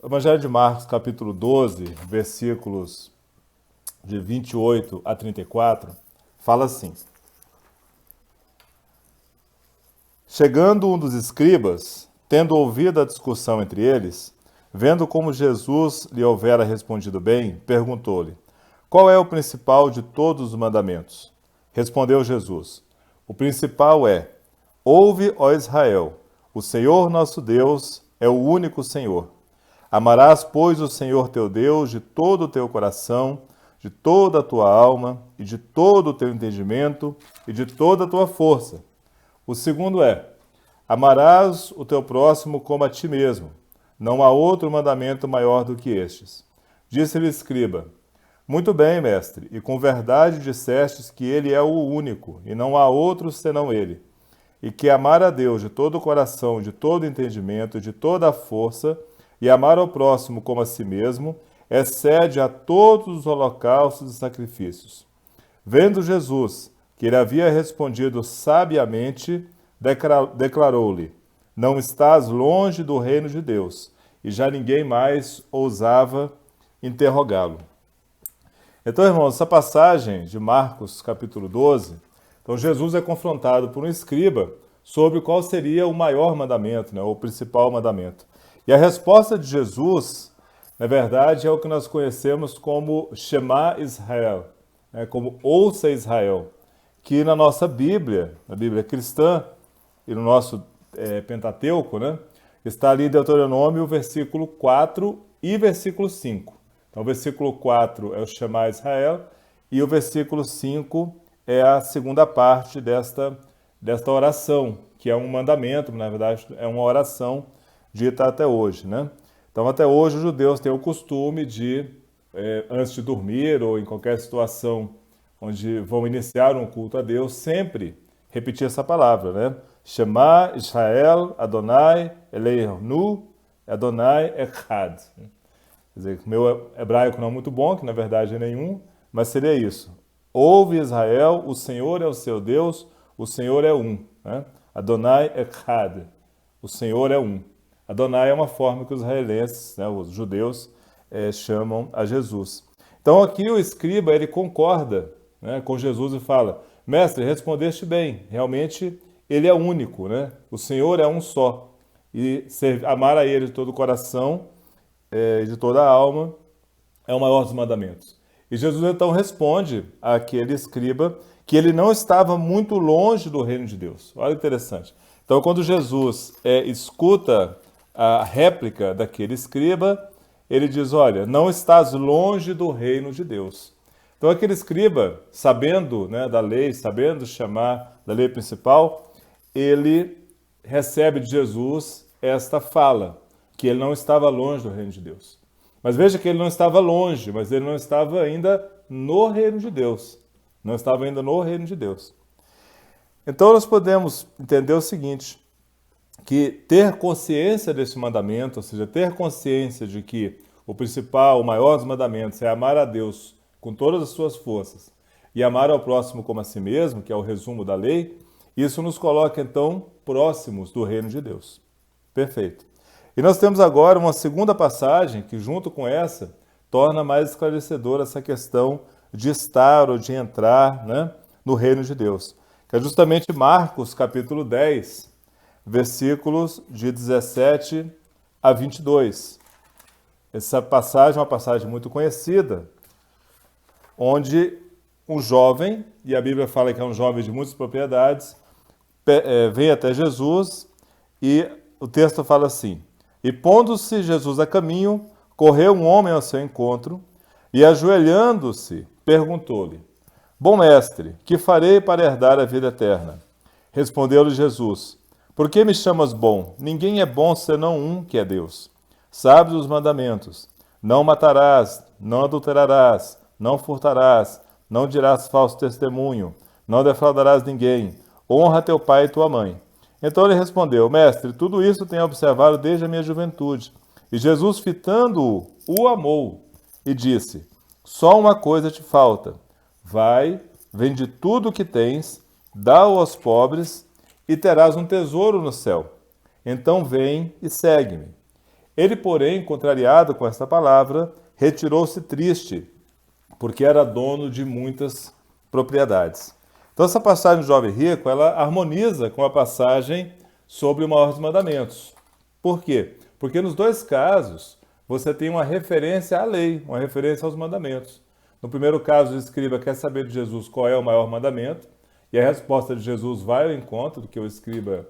Evangelho de Marcos, capítulo 12, versículos de 28 a 34, fala assim: Chegando um dos escribas, tendo ouvido a discussão entre eles, vendo como Jesus lhe houvera respondido bem, perguntou-lhe: Qual é o principal de todos os mandamentos? Respondeu Jesus: O principal é: Ouve, ó Israel, o Senhor nosso Deus é o único Senhor. Amarás, pois, o Senhor teu Deus de todo o teu coração, de toda a tua alma, e de todo o teu entendimento, e de toda a tua força. O segundo é: amarás o teu próximo como a ti mesmo. Não há outro mandamento maior do que estes. Disse-lhe o escriba: Muito bem, mestre, e com verdade dissestes que ele é o único, e não há outro senão ele. E que amar a Deus de todo o coração, de todo o entendimento, de toda a força, e amar ao próximo como a si mesmo, excede a todos os holocaustos e sacrifícios. Vendo Jesus que ele havia respondido sabiamente, declarou-lhe: Não estás longe do reino de Deus. E já ninguém mais ousava interrogá-lo. Então, irmãos, essa passagem de Marcos, capítulo 12, então Jesus é confrontado por um escriba sobre qual seria o maior mandamento, né, o principal mandamento. E a resposta de Jesus, na verdade, é o que nós conhecemos como Shema Israel, né, como Ouça Israel, que na nossa Bíblia, na Bíblia cristã e no nosso Pentateuco, né, está ali em Deuteronômio, versículo 4 e versículo 5. Então, o versículo 4 é o Shema Israel e o versículo 5 é a segunda parte desta oração, que é um mandamento, na verdade, é uma oração dita até hoje, né? Então, até hoje, os judeus têm o costume de, antes de dormir ou em qualquer situação onde vão iniciar um culto a Deus, sempre repetir essa palavra, né? Shema Israel Adonai Eloheinu Adonai Echad. Quer dizer, meu hebraico não é muito bom, que na verdade é nenhum, mas seria isso. Ouve Israel, o Senhor é o seu Deus, o Senhor é um. Né? Adonai Echad, o Senhor é um. Adonai é uma forma que os israelenses, né, os judeus, chamam a Jesus. Então aqui o escriba, ele concorda, né, com Jesus e fala: Mestre, respondeste bem, realmente ele é único, né? O Senhor é um só. E amar a ele de todo o coração, de toda a alma, é o maior dos mandamentos. E Jesus então responde àquele escriba que ele não estava muito longe do reino de Deus. Olha que interessante. Então, quando Jesus escuta a réplica daquele escriba, ele diz: olha, não estás longe do reino de Deus. Então, aquele escriba, sabendo, né, da lei, sabendo chamar da lei principal, ele recebe de Jesus esta fala, que ele não estava longe do reino de Deus. Mas veja que ele não estava longe, mas ele não estava ainda no reino de Deus. Não estava ainda no reino de Deus. Então nós podemos entender o seguinte, que ter consciência desse mandamento, ou seja, ter consciência de que o principal, o maior dos mandamentos é amar a Deus com todas as suas forças e amar ao próximo como a si mesmo, que é o resumo da lei, isso nos coloca então próximos do reino de Deus. Perfeito. E nós temos agora uma segunda passagem que, junto com essa, torna mais esclarecedora essa questão de estar ou de entrar, né, no reino de Deus, que é justamente Marcos, capítulo 10, versículos de 17 a 22. Essa passagem é uma passagem muito conhecida, onde um jovem, e a Bíblia fala que é um jovem de muitas propriedades, vem até Jesus e o texto fala assim: E pondo-se Jesus a caminho, correu um homem ao seu encontro e, ajoelhando-se, perguntou-lhe: Bom mestre, que farei para herdar a vida eterna? Respondeu-lhe Jesus: Por que me chamas bom? Ninguém é bom senão um, que é Deus. Sabes os mandamentos: Não matarás, não adulterarás, não furtarás, não dirás falso testemunho, não defraudarás ninguém, honra teu pai e tua mãe. Então ele respondeu: Mestre, tudo isso tenho observado desde a minha juventude. E Jesus, fitando-o, o amou e disse: Só uma coisa te falta. Vai, vende tudo o que tens, dá-o aos pobres e terás um tesouro no céu. Então vem e segue-me. Ele, porém, contrariado com esta palavra, retirou-se triste, porque era dono de muitas propriedades. Então, essa passagem do jovem rico, ela harmoniza com a passagem sobre o maior dos mandamentos. Por quê? Porque nos dois casos, você tem uma referência à lei, uma referência aos mandamentos. No primeiro caso, o escriba quer saber de Jesus qual é o maior mandamento, e a resposta de Jesus vai ao encontro do que o escriba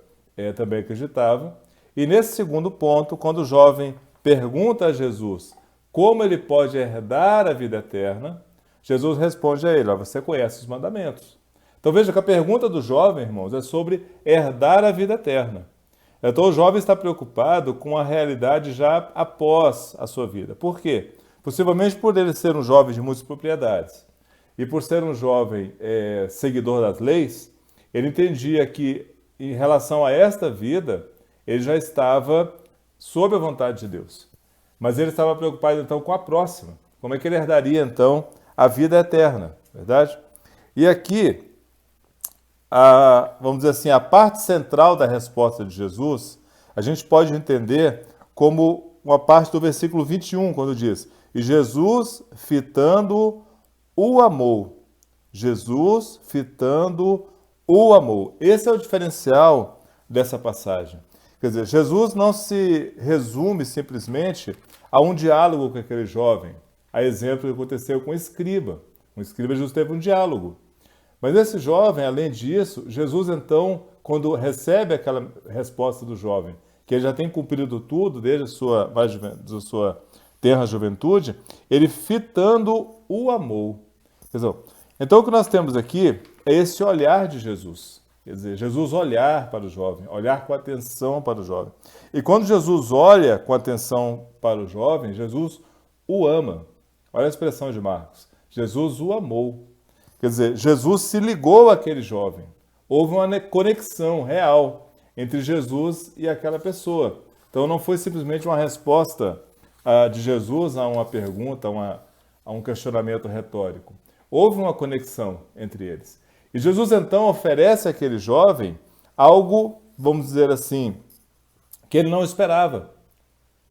também acreditava. E nesse segundo ponto, quando o jovem pergunta a Jesus como ele pode herdar a vida eterna, Jesus responde a ele: você conhece os mandamentos. Então veja que a pergunta do jovem, irmãos, é sobre herdar a vida eterna. Então o jovem está preocupado com a realidade já após a sua vida. Por quê? Possivelmente por ele ser um jovem de muitas propriedades e por ser um jovem seguidor das leis, ele entendia que em relação a esta vida, ele já estava sob a vontade de Deus. Mas ele estava preocupado então com a próxima. Como é que ele herdaria então a vida eterna, verdade? E aqui, vamos dizer assim, a parte central da resposta de Jesus, a gente pode entender como uma parte do versículo 21, quando diz: e Jesus, fitando, o amou. Jesus, fitando, o amou. Esse é o diferencial dessa passagem. Quer dizer, Jesus não se resume simplesmente a um diálogo com aquele jovem. A exemplo que aconteceu com o escriba. O escriba, Jesus teve um diálogo. Mas esse jovem, além disso, Jesus então, quando recebe aquela resposta do jovem, que ele já tem cumprido tudo desde a sua tenra juventude, ele fitando o amou. Então o que nós temos aqui é esse olhar de Jesus. Quer dizer, Jesus olhar para o jovem, olhar com atenção para o jovem. E quando Jesus olha com atenção para o jovem, Jesus o ama. Olha a expressão de Marcos. Jesus o amou. Quer dizer, Jesus se ligou àquele jovem. Houve uma conexão real entre Jesus e aquela pessoa. Então não foi simplesmente uma resposta de Jesus a uma pergunta, a um questionamento retórico. Houve uma conexão entre eles. E Jesus então oferece àquele jovem algo, vamos dizer assim, que ele não esperava.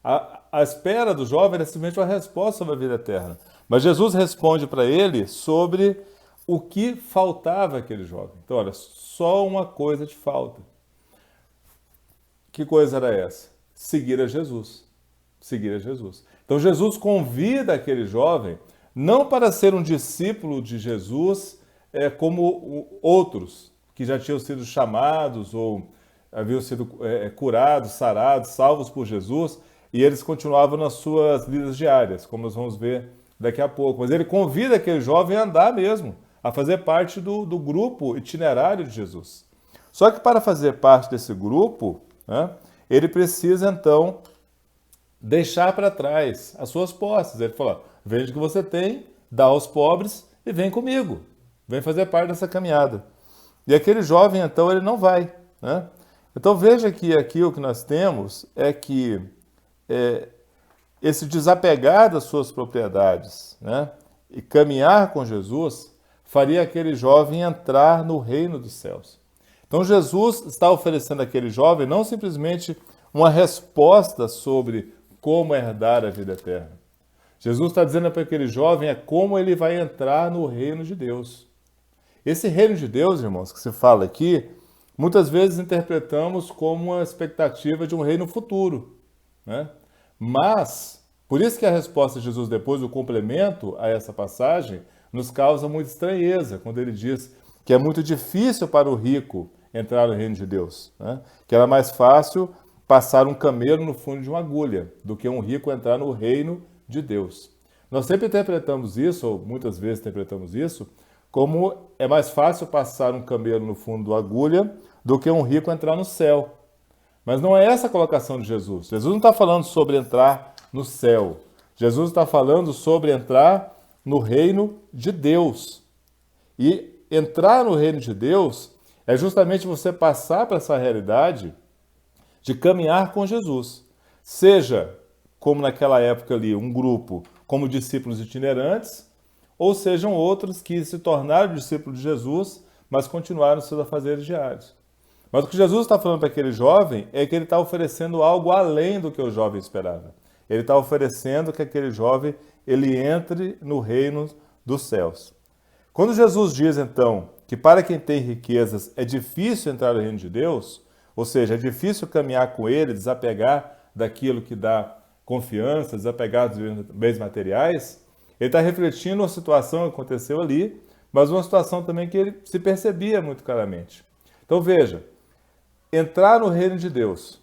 A espera do jovem era simplesmente uma resposta sobre a vida eterna. Mas Jesus responde para ele sobre o que faltava àquele jovem. Então, olha, só uma coisa te falta. Que coisa era essa? Seguir a Jesus. Seguir a Jesus. Então, Jesus convida aquele jovem não para ser um discípulo de Jesus como outros que já tinham sido chamados ou haviam sido curados, sarados, salvos por Jesus, e eles continuavam nas suas vidas diárias, como nós vamos ver daqui a pouco. Mas ele convida aquele jovem a andar mesmo, a fazer parte do grupo itinerário de Jesus. Só que para fazer parte desse grupo, ele precisa então deixar para trás as suas posses. Ele fala: vende o que você tem, dá aos pobres e vem comigo. Vem fazer parte dessa caminhada. E aquele jovem, então, ele não vai. Então veja que aqui o que nós temos é que esse desapegar das suas propriedades e caminhar com Jesus faria aquele jovem entrar no reino dos céus. Então Jesus está oferecendo àquele jovem não simplesmente uma resposta sobre como herdar a vida eterna. Jesus está dizendo para aquele jovem como ele vai entrar no reino de Deus. Esse reino de Deus, irmãos, que se fala aqui, muitas vezes interpretamos como uma expectativa de um reino futuro. Mas, por isso que a resposta de Jesus depois, o complemento a essa passagem, nos causa muita estranheza, quando ele diz que é muito difícil para o rico entrar no reino de Deus. Que era mais fácil passar um camelo no fundo de uma agulha do que um rico entrar no reino de Deus. Nós sempre interpretamos isso, ou muitas vezes interpretamos isso, como é mais fácil passar um camelo no fundo da agulha do que um rico entrar no céu. Mas não é essa a colocação de Jesus. Jesus não está falando sobre entrar no céu. Jesus está falando sobre entrar no reino de Deus. E entrar no reino de Deus é justamente você passar para essa realidade de caminhar com Jesus. Seja, como naquela época ali, um grupo como discípulos itinerantes, ou sejam outros que se tornaram discípulos de Jesus, mas continuaram seus afazeres diários. Mas o que Jesus está falando para aquele jovem é que ele está oferecendo algo além do que o jovem esperava. Ele está oferecendo que aquele jovem ele entre no reino dos céus. Quando Jesus diz, então, que para quem tem riquezas é difícil entrar no reino de Deus, ou seja, é difícil caminhar com ele, desapegar daquilo que dá confiança, desapegar dos bens materiais, ele está refletindo uma situação que aconteceu ali, mas uma situação também que ele se percebia muito claramente. Então veja, entrar no reino de Deus,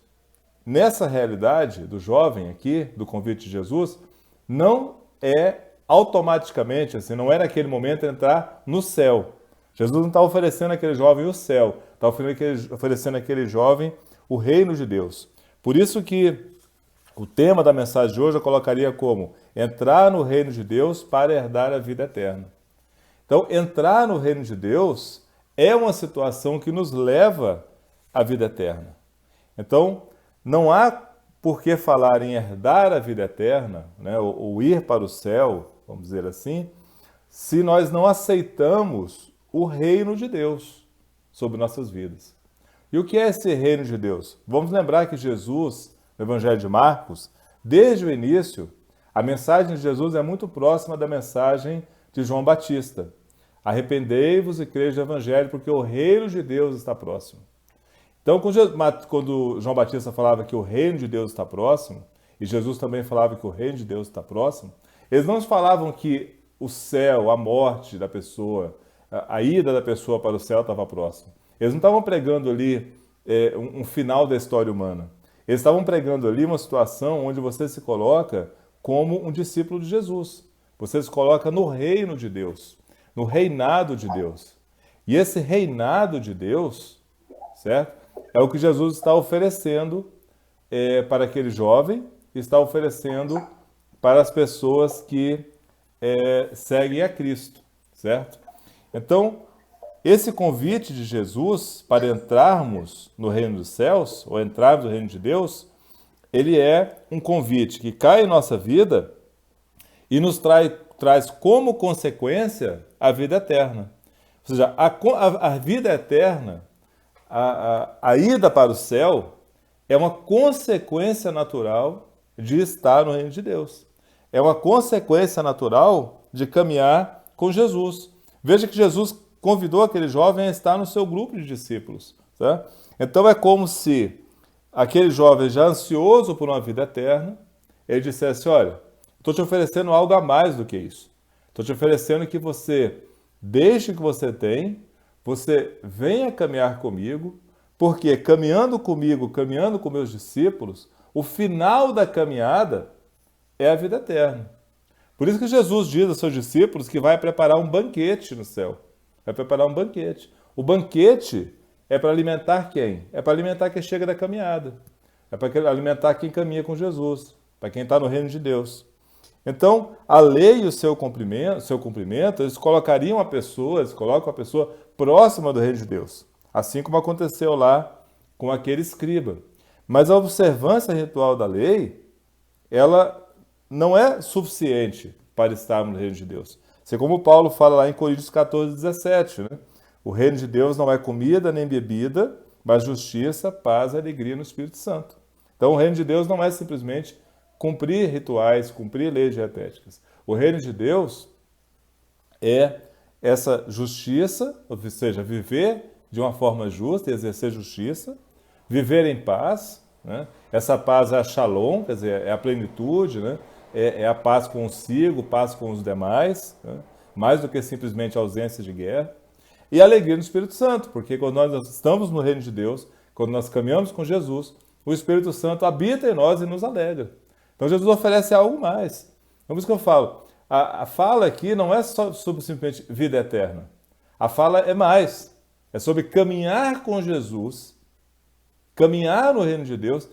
nessa realidade do jovem aqui, do convite de Jesus, não é automaticamente, assim, não é naquele momento entrar no céu. Jesus não está oferecendo àquele jovem o céu, está oferecendo àquele jovem o reino de Deus. Por isso que o tema da mensagem de hoje eu colocaria como entrar no reino de Deus para herdar a vida eterna. Então, entrar no reino de Deus é uma situação que nos leva à vida eterna. Então, não há por que falar em herdar a vida eterna, né, ou ir para o céu, vamos dizer assim, se nós não aceitamos o reino de Deus sobre nossas vidas. E o que é esse reino de Deus? Vamos lembrar que Jesus, no Evangelho de Marcos, desde o início, a mensagem de Jesus é muito próxima da mensagem de João Batista. Arrependei-vos e crede no Evangelho, porque o reino de Deus está próximo. Então, quando João Batista falava que o reino de Deus está próximo, e Jesus também falava que o reino de Deus está próximo, eles não falavam que o céu, a morte da pessoa, a ida da pessoa para o céu estava próximo. Eles não estavam pregando ali um final da história humana. Eles estavam pregando ali uma situação onde você se coloca como um discípulo de Jesus. Você se coloca no reino de Deus, no reinado de Deus. E esse reinado de Deus, certo? É o que Jesus está oferecendo para aquele jovem, está oferecendo para as pessoas que seguem a Cristo, certo? Então, esse convite de Jesus para entrarmos no reino dos céus, ou entrarmos no reino de Deus, ele é um convite que cai em nossa vida e nos traz como consequência a vida eterna. Ou seja, a vida eterna, a ida para o céu, é uma consequência natural de estar no reino de Deus. É uma consequência natural de caminhar com Jesus. Veja que Jesus convidou aquele jovem a estar no seu grupo de discípulos. Tá? Então é como se aquele jovem já ansioso por uma vida eterna, ele dissesse, olha, estou te oferecendo algo a mais do que isso. Estou te oferecendo que você deixe o que você tem, você venha caminhar comigo, porque caminhando comigo, caminhando com meus discípulos, o final da caminhada é a vida eterna. Por isso que Jesus diz aos seus discípulos que vai preparar um banquete no céu. Vai preparar um banquete. O banquete é para alimentar quem? É para alimentar quem chega da caminhada. É para alimentar quem caminha com Jesus, para quem está no reino de Deus. Então, a lei e o seu cumprimento, eles colocam a pessoa próxima do reino de Deus. Assim como aconteceu lá com aquele escriba. Mas a observância ritual da lei, ela não é suficiente para estarmos no reino de Deus. Assim como Paulo fala lá em Coríntios 14, 17, né? O reino de Deus não é comida nem bebida, mas justiça, paz e alegria no Espírito Santo. Então o reino de Deus não é simplesmente cumprir rituais, cumprir leis dietéticas. O reino de Deus é essa justiça, ou seja, viver de uma forma justa e exercer justiça, viver em paz, né? Essa paz é a shalom, quer dizer, é a plenitude, né? É a paz consigo, paz com os demais, né? Mais do que simplesmente a ausência de guerra. E a alegria no Espírito Santo, porque quando nós estamos no reino de Deus, quando nós caminhamos com Jesus, o Espírito Santo habita em nós e nos alegra. Então Jesus oferece algo mais. Então, por isso que eu falo, a fala aqui não é só sobre simplesmente vida eterna. A fala é mais. É sobre caminhar com Jesus, caminhar no reino de Deus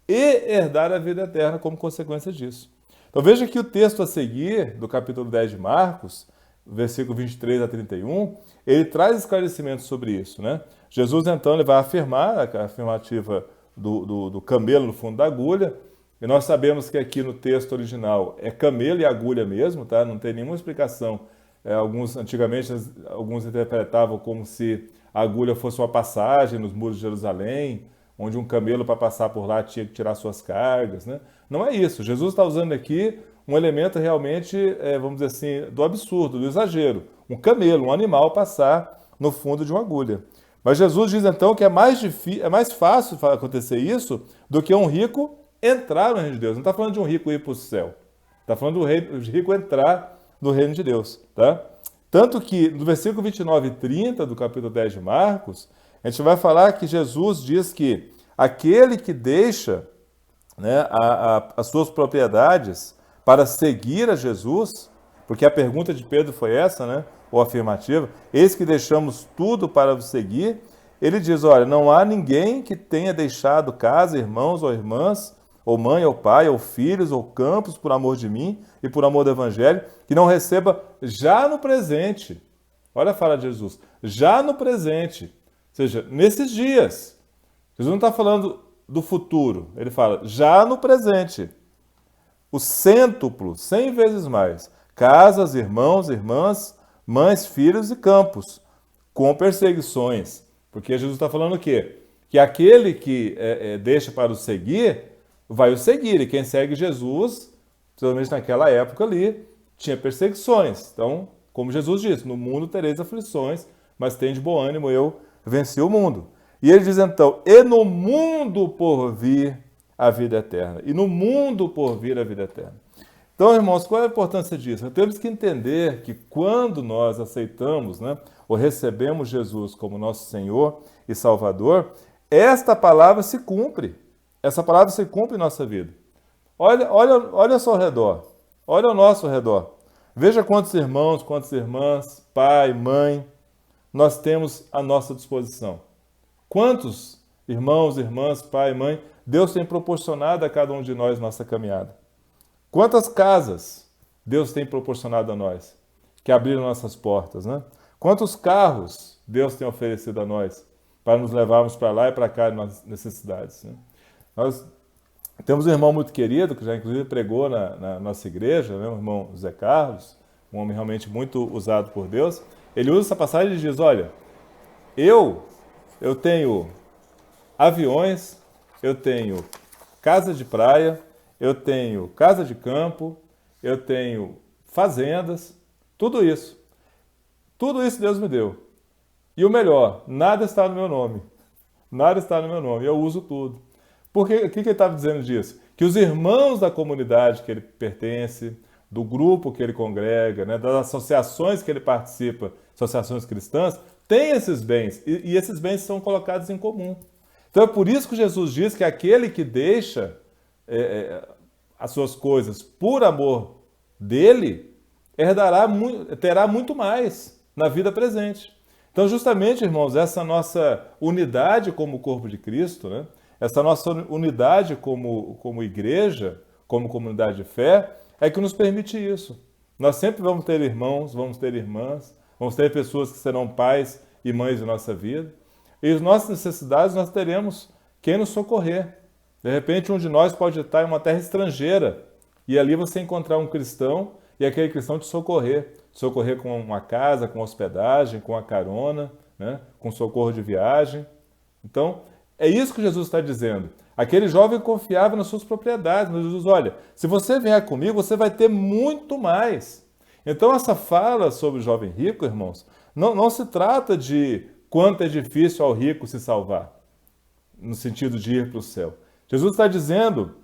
e herdar a vida eterna como consequência disso. Então veja que o texto a seguir, do capítulo 10 de Marcos, versículo 23 a 31, ele traz esclarecimentos sobre isso, né? Jesus, então, ele vai afirmar a afirmativa do camelo no fundo da agulha, e nós sabemos que aqui no texto original é camelo e agulha mesmo, tá? Não tem nenhuma explicação. Antigamente, alguns interpretavam como se a agulha fosse uma passagem nos muros de Jerusalém, onde um camelo para passar por lá tinha que tirar suas cargas, né? Não é isso. Jesus está usando aqui um elemento realmente, vamos dizer assim, do absurdo, do exagero. Um camelo, um animal passar no fundo de uma agulha. Mas Jesus diz então que é mais fácil acontecer isso do que um rico entrar no reino de Deus. Não está falando de um rico ir para o céu. Está falando do rico entrar no reino de Deus. Tá? Tanto que no versículo 29 e 30 do capítulo 10 de Marcos, a gente vai falar que Jesus diz que aquele que deixa, né, as suas propriedades para seguir a Jesus, porque a pergunta de Pedro foi essa, né, ou afirmativa, eis que deixamos tudo para o seguir, ele diz, olha, não há ninguém que tenha deixado casa, irmãos ou irmãs, ou mãe, ou pai, ou filhos, ou campos, por amor de mim e por amor do Evangelho, que não receba já no presente. Olha a fala de Jesus, já no presente, ou seja, nesses dias. Jesus não está falando do futuro, ele fala já no presente. O cêntuplo, 100 vezes mais, casas, irmãos, irmãs, mães, filhos e campos, com perseguições. Porque Jesus está falando o quê? Que aquele que deixa para o seguir, vai o seguir. E quem segue Jesus, principalmente naquela época ali, tinha perseguições. Então, como Jesus disse, no mundo tereis aflições, mas tem de bom ânimo, eu venci o mundo. E ele diz então, e no mundo por vir a vida eterna. E no mundo por vir a vida eterna. Então, irmãos, qual é a importância disso? Nós temos que entender que quando nós aceitamos, né, ou recebemos Jesus como nosso Senhor e Salvador, esta palavra se cumpre. Essa palavra se cumpre em nossa vida. Olha ao seu redor. Olha ao nosso redor. Veja quantos irmãos, quantas irmãs, pai, mãe, nós temos à nossa disposição. Quantos irmãos, irmãs, pai, mãe, Deus tem proporcionado a cada um de nós nossa caminhada. Quantas casas Deus tem proporcionado a nós, que abriram nossas portas, né? Quantos carros Deus tem oferecido a nós, para nos levarmos para lá e para cá nas necessidades, né? Nós temos um irmão muito querido, que já inclusive pregou na nossa igreja, né? O irmão Zé Carlos, um homem realmente muito usado por Deus. Ele usa essa passagem e diz, olha, eu tenho aviões, eu tenho casa de praia, eu tenho casa de campo, eu tenho fazendas, tudo isso. Tudo isso Deus me deu. E o melhor, nada está no meu nome. Nada está no meu nome, eu uso tudo. Porque o que ele estava dizendo disso? Que os irmãos da comunidade que ele pertence, do grupo que ele congrega, né, das associações que ele participa, associações cristãs, têm esses bens. E esses bens são colocados em comum. Então é por isso que Jesus diz que aquele que deixa as suas coisas por amor dele, terá muito mais na vida presente. Então, justamente, irmãos, essa nossa unidade como corpo de Cristo, né? Essa nossa unidade como igreja, como comunidade de fé, é que nos permite isso. Nós sempre vamos ter irmãos, vamos ter irmãs, vamos ter pessoas que serão pais e mães de nossa vida. E as nossas necessidades nós teremos quem nos socorrer. De repente, um de nós pode estar em uma terra estrangeira e ali você encontrar um cristão e aquele cristão te socorrer com uma casa, com hospedagem, com a carona, né? Com socorro de viagem. Então, é isso que Jesus está dizendo. Aquele jovem confiava nas suas propriedades, mas Jesus, olha, se você vier comigo, você vai ter muito mais. Então, essa fala sobre o jovem rico, irmãos, não se trata de quanto é difícil ao rico se salvar, no sentido de ir para o céu. Jesus está dizendo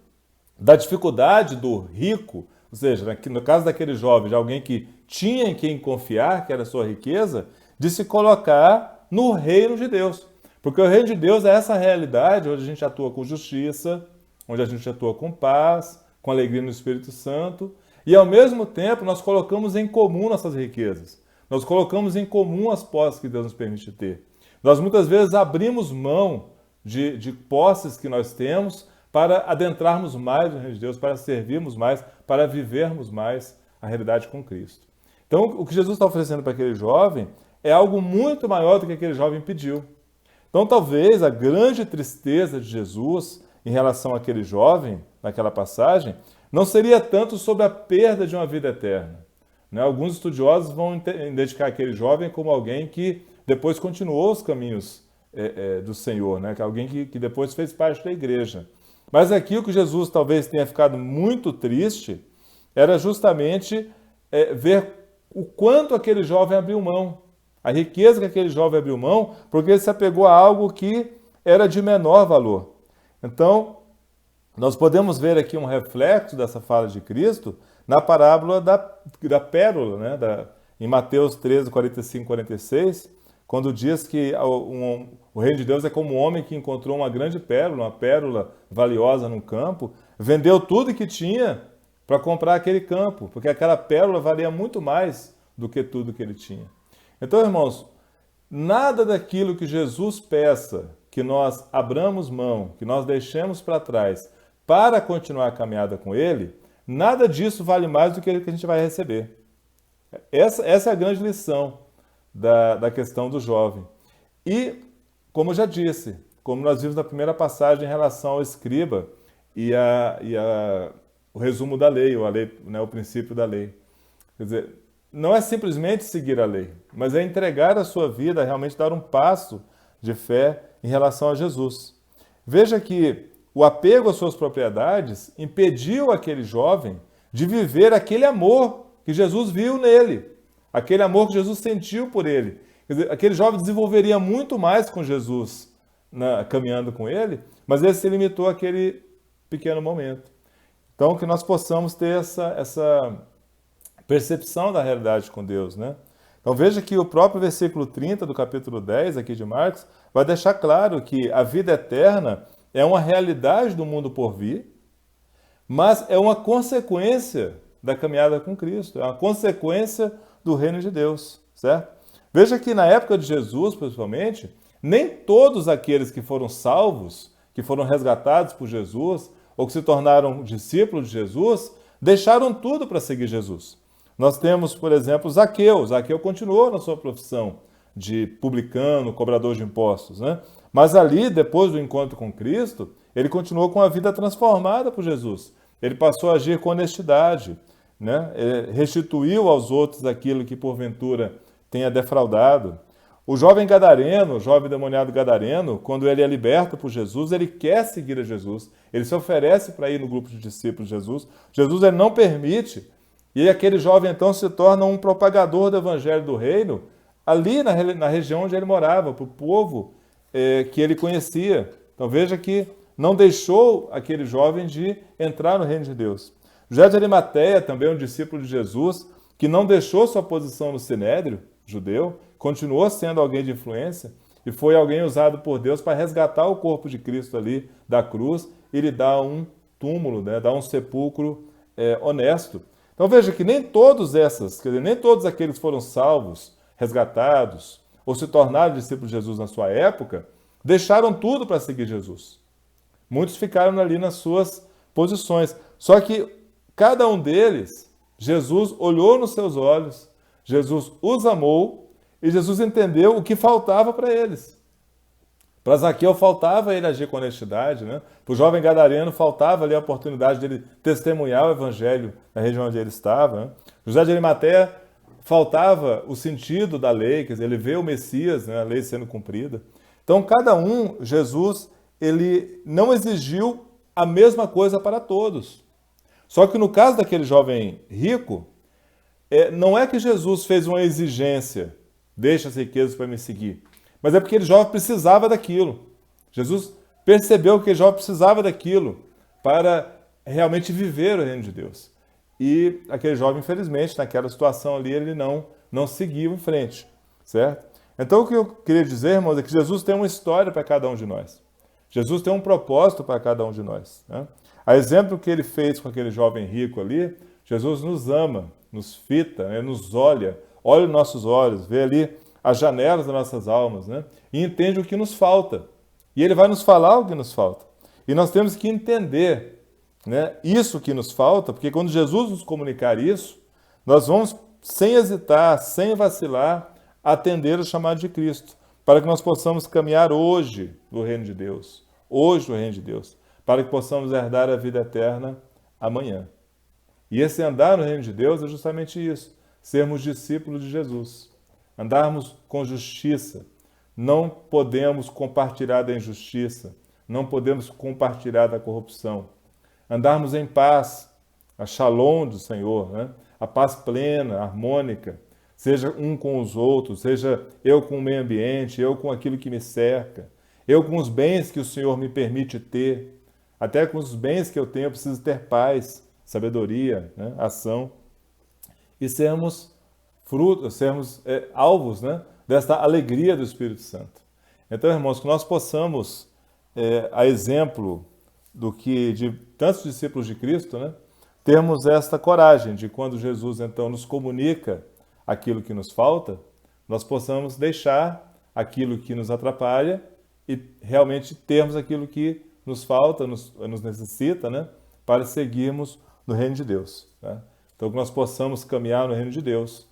da dificuldade do rico, ou seja, no caso daquele jovem, de alguém que tinha em quem confiar, que era a sua riqueza, de se colocar no reino de Deus. Porque o reino de Deus é essa realidade onde a gente atua com justiça, onde a gente atua com paz, com alegria no Espírito Santo, e ao mesmo tempo nós colocamos em comum nossas riquezas. Nós colocamos em comum as posses que Deus nos permite ter. Nós muitas vezes abrimos mão de posses que nós temos para adentrarmos mais no reino de Deus, para servirmos mais, para vivermos mais a realidade com Cristo. Então, o que Jesus está oferecendo para aquele jovem é algo muito maior do que aquele jovem pediu. Então, talvez a grande tristeza de Jesus em relação àquele jovem, naquela passagem, não seria tanto sobre a perda de uma vida eterna. Né? Alguns estudiosos vão identificar aquele jovem como alguém que depois continuou os caminhos do Senhor, né? Que é alguém que depois fez parte da igreja. Mas aqui o que Jesus talvez tenha ficado muito triste era justamente ver o quanto aquele jovem abriu mão, a riqueza que aquele jovem abriu mão, porque ele se apegou a algo que era de menor valor. Então, nós podemos ver aqui um reflexo dessa fala de Cristo na parábola da pérola, né? Em Mateus 13, 45, 46, quando diz que o reino de Deus é como um homem que encontrou uma grande pérola, uma pérola valiosa no campo, vendeu tudo que tinha para comprar aquele campo, porque aquela pérola valia muito mais do que tudo que ele tinha. Então, irmãos, nada daquilo que Jesus peça que nós abramos mão, que nós deixemos para trás para continuar a caminhada com Ele, nada disso vale mais do que a gente vai receber. Essa é a grande lição da questão do jovem. E, como eu já disse, como nós vimos na primeira passagem em relação ao escriba e o resumo da lei, né, o princípio da lei. Quer dizer, não é simplesmente seguir a lei, mas é entregar a sua vida, realmente dar um passo de fé em relação a Jesus. Veja que o apego às suas propriedades impediu aquele jovem de viver aquele amor que Jesus viu nele, aquele amor que Jesus sentiu por ele. Quer dizer, aquele jovem desenvolveria muito mais com Jesus, caminhando com ele, mas ele se limitou àquele pequeno momento. Então, que nós possamos ter essa percepção da realidade com Deus, né? Então veja que o próprio versículo 30 do capítulo 10 aqui de Marcos vai deixar claro que a vida eterna é uma realidade do mundo por vir, mas é uma consequência da caminhada com Cristo, é uma consequência do reino de Deus, certo? Veja que na época de Jesus, principalmente, nem todos aqueles que foram salvos, que foram resgatados por Jesus, ou que se tornaram discípulos de Jesus, deixaram tudo para seguir Jesus. Nós temos, por exemplo, Zaqueu. Zaqueu continuou na sua profissão de publicano, cobrador de impostos, né? Mas ali, depois do encontro com Cristo, ele continuou com a vida transformada por Jesus. Ele passou a agir com honestidade, né? Ele restituiu aos outros aquilo que porventura tenha defraudado. O jovem gadareno, o jovem demoniado gadareno, quando ele é liberto por Jesus, ele quer seguir a Jesus. Ele se oferece para ir no grupo de discípulos de Jesus. Jesus ele não permite. E aquele jovem então se torna um propagador do evangelho do reino ali na região onde ele morava, para o povo que ele conhecia. Então veja que não deixou aquele jovem de entrar no reino de Deus. José de Arimateia, também um discípulo de Jesus, que não deixou sua posição no sinédrio judeu, continuou sendo alguém de influência e foi alguém usado por Deus para resgatar o corpo de Cristo ali da cruz e lhe dar um túmulo, né, dar um sepulcro honesto. Então veja que nem todos aqueles foram salvos, resgatados ou se tornaram discípulos de Jesus na sua época, deixaram tudo para seguir Jesus. Muitos ficaram ali nas suas posições. Só que cada um deles, Jesus olhou nos seus olhos, Jesus os amou e Jesus entendeu o que faltava para eles. Para Zaqueu faltava ele agir com honestidade, né? Para o jovem gadareno faltava ali a oportunidade dele testemunhar o evangelho na região onde ele estava, né? José de Arimateia faltava o sentido da lei, quer dizer, ele vê o Messias, né, a lei sendo cumprida. Então, cada um, Jesus, ele não exigiu a mesma coisa para todos. Só que no caso daquele jovem rico, não é que Jesus fez uma exigência, deixa as riquezas para me seguir, mas é porque aquele jovem precisava daquilo. Jesus percebeu que aquele jovem precisava daquilo para realmente viver o reino de Deus. E aquele jovem, infelizmente, naquela situação ali, ele não seguiu em frente, certo? Então, o que eu queria dizer, irmãos, é que Jesus tem uma história para cada um de nós. Jesus tem um propósito para cada um de nós, né? A exemplo que ele fez com aquele jovem rico ali, Jesus nos ama, nos fita, né? Nos olha os nossos olhos, vê ali as janelas das nossas almas, né? E entende o que nos falta. E ele vai nos falar o que nos falta. E nós temos que entender, né, isso que nos falta, porque quando Jesus nos comunicar isso, nós vamos, sem hesitar, sem vacilar, atender o chamado de Cristo, para que nós possamos caminhar hoje no reino de Deus, para que possamos herdar a vida eterna amanhã. E esse andar no reino de Deus é justamente isso, sermos discípulos de Jesus. andarmos com justiça. Não podemos compartilhar da injustiça, não podemos compartilhar da corrupção. Andarmos em paz, a shalom do Senhor, né? A paz plena, harmônica, seja um com os outros, seja eu com o meio ambiente, eu com aquilo que me cerca, eu com os bens que o Senhor me permite ter, até com os bens que eu tenho, eu preciso ter paz, sabedoria, né? Ação, e sermos frutos, sermos alvos, né? Desta alegria do Espírito Santo. Então, irmãos, que nós possamos, a exemplo do que de tantos discípulos de Cristo, né? Termos esta coragem de quando Jesus então nos comunica aquilo que nos falta, nós possamos deixar aquilo que nos atrapalha e realmente termos aquilo que nos falta, nos necessita, né? Para seguirmos no reino de Deus, né? Então que nós possamos caminhar no reino de Deus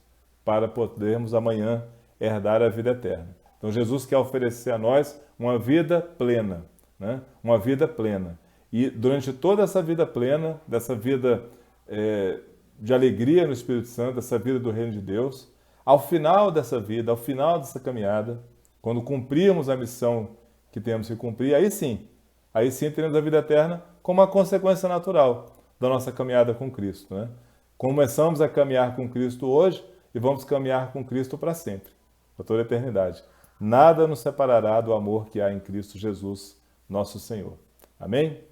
para podermos amanhã herdar a vida eterna. Então Jesus quer oferecer a nós uma vida plena, né? Uma vida plena. E durante toda essa vida plena, dessa vida de alegria no Espírito Santo, dessa vida do reino de Deus, ao final dessa vida, ao final dessa caminhada, quando cumprirmos a missão que temos que cumprir, aí sim teremos a vida eterna como uma consequência natural da nossa caminhada com Cristo, né? Começamos a caminhar com Cristo hoje e vamos caminhar com Cristo para sempre, para toda a eternidade. Nada nos separará do amor que há em Cristo Jesus, nosso Senhor. Amém?